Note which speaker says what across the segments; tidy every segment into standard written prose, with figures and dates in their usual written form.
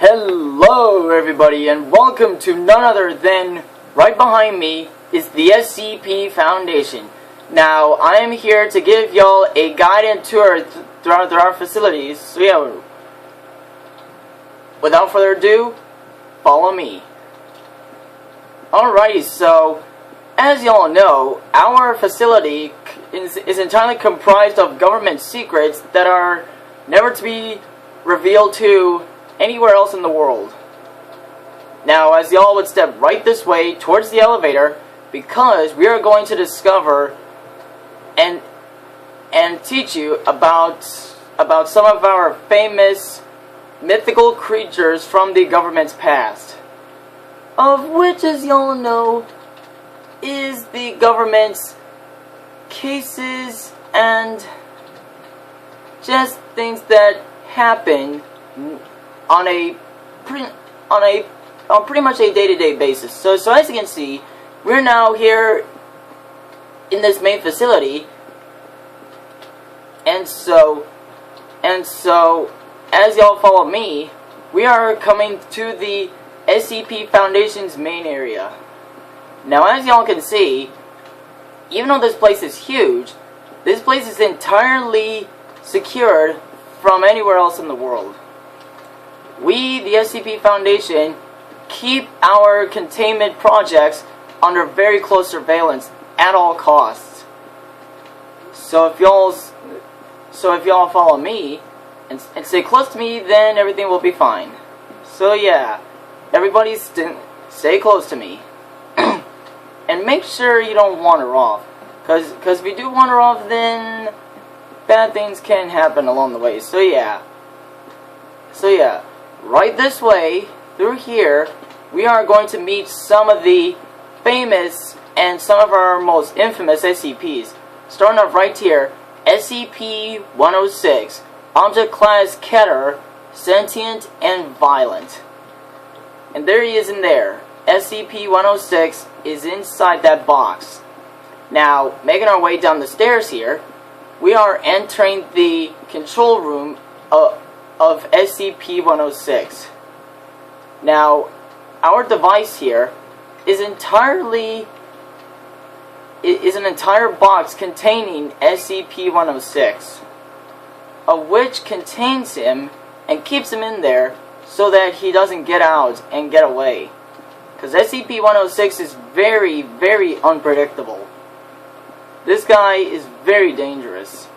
Speaker 1: Hello everybody and welcome to none other than, right behind me is the SCP Foundation. Now I am here to give y'all a guided tour throughout our facilities, so yeah, without further ado, follow me. Alrighty, so as y'all know, our facility is entirely comprised of government secrets that are never to be revealed to anywhere else in the world. Now, as y'all would step right this way towards the elevator, because we are going to discover and teach you about some of our famous mythical creatures from the government's past, of which, as y'all know, is the government's cases and just things that happen on pretty much a day-to-day basis. So as you can see, we're now here in this main facility, and so as y'all follow me, we are coming to the SCP Foundation's main area. Now, as y'all can see, even though this place is huge, this place is entirely secured from anywhere else in the world. We, the SCP Foundation, keep our containment projects under very close surveillance at all costs. So if y'all follow me and stay close to me, then everything will be fine. So yeah, everybody stay close to me. And make sure you don't wander off, because if you do wander off, then bad things can happen along the way. So yeah, right this way, through here, we are going to meet some of the famous and some of our most infamous SCPs. Starting off right here, SCP-106, Object Class Keter, Sentient and Violent. And there he is in there. SCP-106 is inside that box. Now, making our way down the stairs here, we are entering the control room of SCP-106. Now, our device here is an entire box containing SCP-106, of which contains him and keeps him in there so that he doesn't get out and get away. Because SCP-106 is very, very unpredictable. This guy is very dangerous.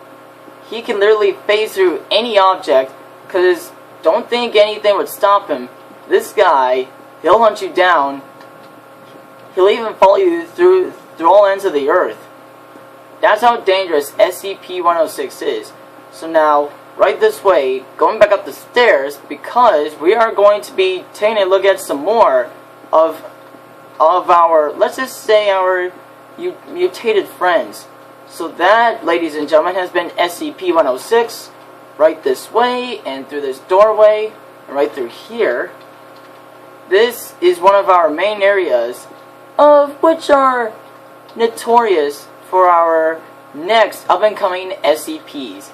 Speaker 1: He can literally phase through any object, because don't think anything would stop him. This guy, he'll hunt you down. He'll even follow you through all ends of the earth. That's how dangerous SCP-106 is. So now, right this way, going back up the stairs, because we are going to be taking a look at some more of our, let's just say, our mutated friends. So that, ladies and gentlemen, has been SCP-106. Right this way, and through this doorway, and right through here. This is one of our main areas, of which are notorious for our next up-and-coming SCPs,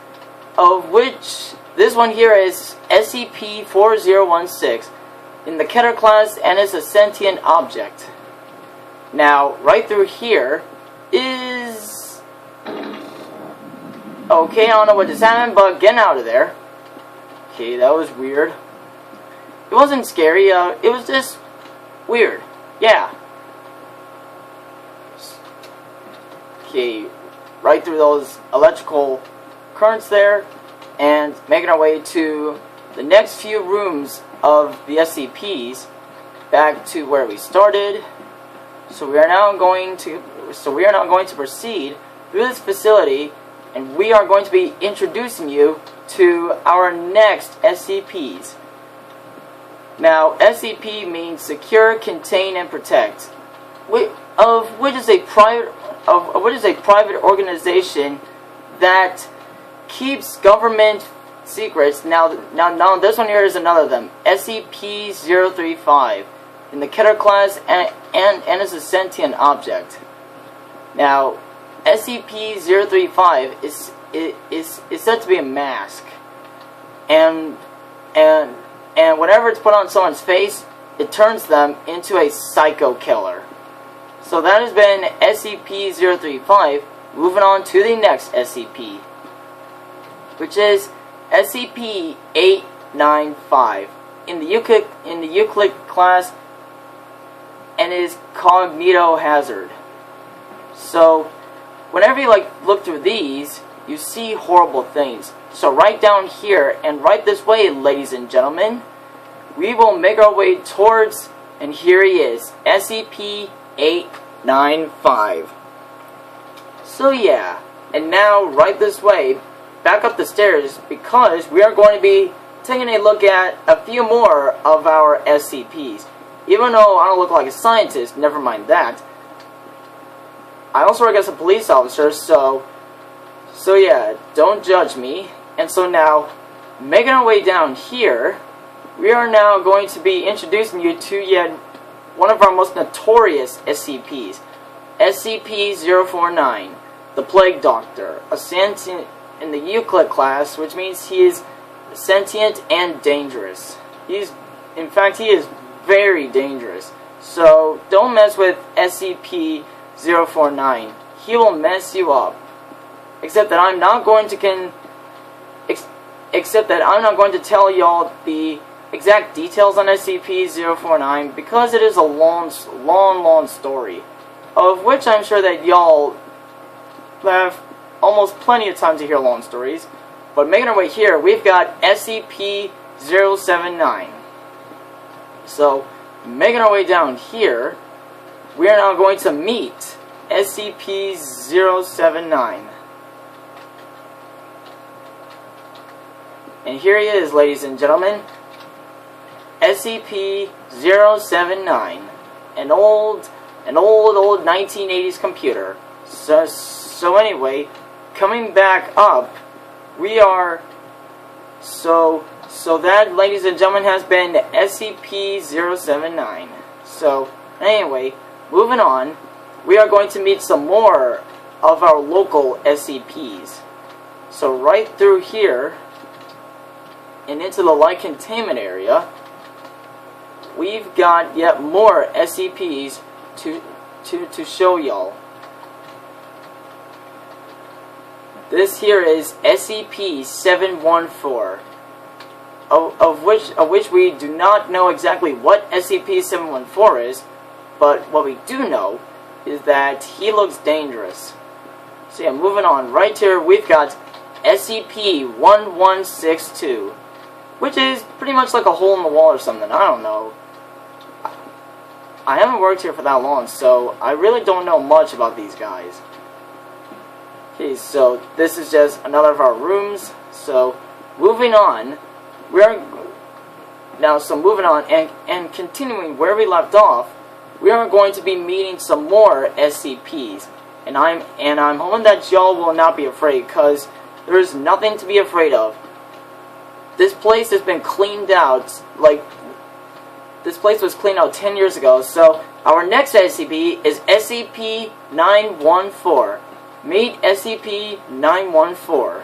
Speaker 1: of which this one here is SCP-4016 in the Keter class and is a sentient object. Now, right through here is... okay, I don't know what just happened, but getting out of there. Okay, that was weird. It wasn't scary, it was just weird. Yeah. Okay, right through those electrical currents there, and making our way to the next few rooms of the SCPs, back to where we started. So we are now going to proceed through this facility, and we are going to be introducing you to our next SCPs. Now, SCP means Secure, Contain, and Protect, which is a private organization that keeps government secrets. Now this one here is another of them. SCP-035 in the Keter class and is a sentient object. Now, SCP-035 is said to be a mask, and and whenever it's put on someone's face, it turns them into a psycho killer. So that has been SCP-035. Moving on to the next SCP, which is SCP-895 in the Euclid class, and is cognitohazard. So whenever you look through these, you see horrible things. So right down here and right this way, ladies and gentlemen, we will make our way towards, and here he is, SCP-895. So yeah, and now right this way, back up the stairs, because we are going to be taking a look at a few more of our SCPs. Even though I don't look like a scientist, never mind that. I also work as a police officer, so yeah, don't judge me. And so now, making our way down here, we are now going to be introducing you to yet one of our most notorious SCPs, SCP-049, the Plague Doctor, a sentient in the Euclid class, which means he is sentient and dangerous. In fact, he is very dangerous. So don't mess with SCP-049. He will mess you up. Except that I'm not going to tell y'all the exact details on SCP-049 because it is a long story, of which I'm sure that y'all have almost plenty of time to hear long stories. But making our way here, we've got SCP-079. So, making our way down here, we are now going to meet SCP-079. And here he is, ladies and gentlemen. SCP-079. An old 1980s computer. So anyway, coming back up, we are... So that, ladies and gentlemen, has been SCP-079. So, anyway, moving on, we are going to meet some more of our local SCPs. So right through here, and into the light containment area, we've got yet more SCPs to show y'all. This here is SCP-714, of which we do not know exactly what SCP-714 is, but what we do know is that he looks dangerous. So yeah, moving on, right here we've got SCP-1162, which is pretty much like a hole in the wall or something, I don't know. I haven't worked here for that long, so I really don't know much about these guys. Okay, so this is just another of our rooms. So moving on, moving on and continuing where we left off, we are going to be meeting some more SCPs, and I'm hoping that y'all will not be afraid, because there is nothing to be afraid of. This place has been cleaned out. This place was cleaned out 10 years ago. So our next SCP is SCP-914. Meet SCP-914.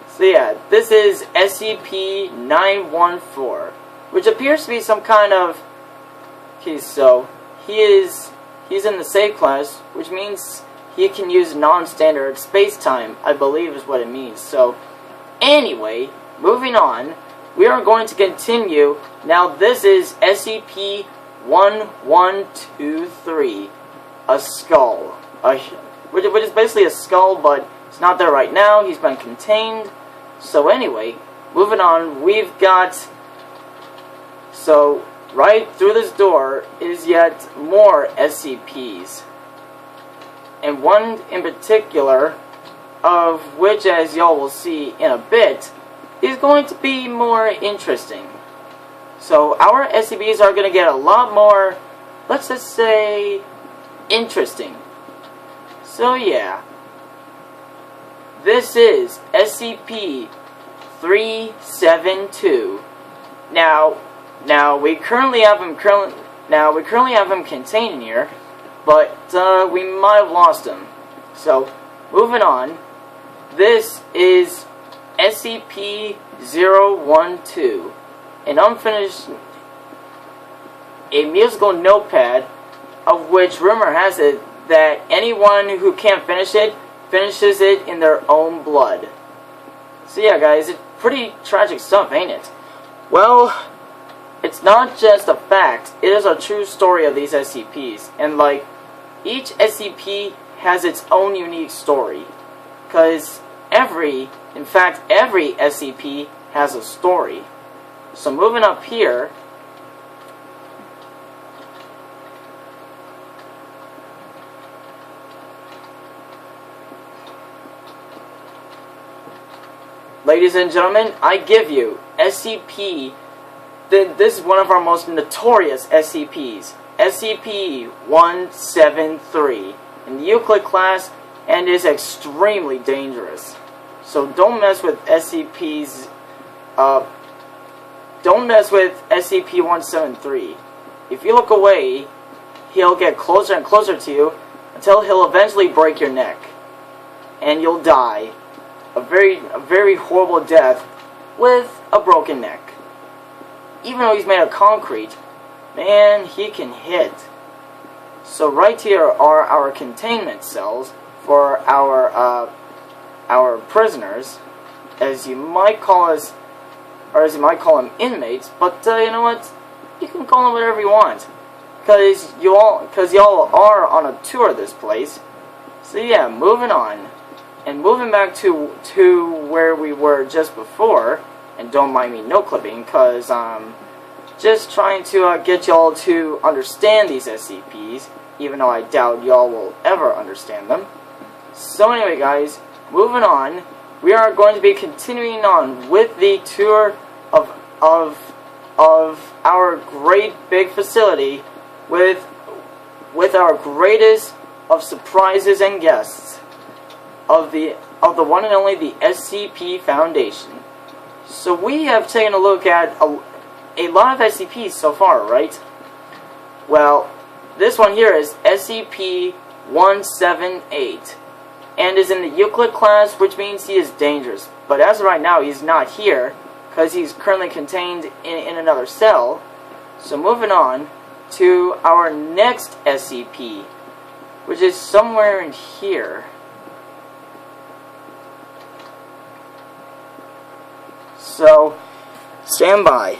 Speaker 1: So yeah, this is SCP-914, which appears to be some kind of... Okay, so he's in the safe class, which means he can use non-standard space-time, I believe is what it means. So anyway, moving on, we are going to continue. Now this is SCP-1123. A skull, which is basically a skull, but it's not there right now. He's been contained. So anyway, moving on, we've got... So right through this door is yet more SCPs, and one in particular, of which, as y'all will see in a bit, is going to be more interesting. So our SCPs are going to get a lot more, let's just say, interesting. So yeah, this is SCP-372. Now we currently have him contained in here, but we might have lost him. So moving on, this is SCP-373. SCP-012, an unfinished, a musical notepad, of which rumor has it that anyone who can't finish it, finishes it in their own blood. So yeah, guys, it's pretty tragic stuff, ain't it? Well, it's not just a fact, it is a true story of these SCPs, and like, each SCP has its own unique story, because every SCP has a story. So moving up here, ladies and gentlemen, I give you SCP, this is one of our most notorious SCPs, SCP-173, in the Euclid class, and is extremely dangerous. So don't mess with don't mess with SCP-173. If you look away, he'll get closer and closer to you until he'll eventually break your neck, and you'll die a very horrible death with a broken neck. Even though he's made of concrete, man, he can hit. So right here are our containment cells for our prisoners, as you might call us, or as you might call them, inmates. But you know what? You can call them whatever you want, because y'all are on a tour of this place. So yeah, moving on, and moving back to where we were just before. And don't mind me no clipping, because I'm just trying to get y'all to understand these SCPs, even though I doubt y'all will ever understand them. So anyway, guys, moving on, we are going to be continuing on with the tour of our great big facility with our greatest of surprises and guests of the one and only the SCP Foundation. So we have taken a look at a lot of SCPs so far, right? Well, this one here is SCP-178, and is in the Euclid class, which means he is dangerous. But as of right now, he's not here, because he's currently contained in another cell. So moving on to our next SCP, which is somewhere in here. So, stand by.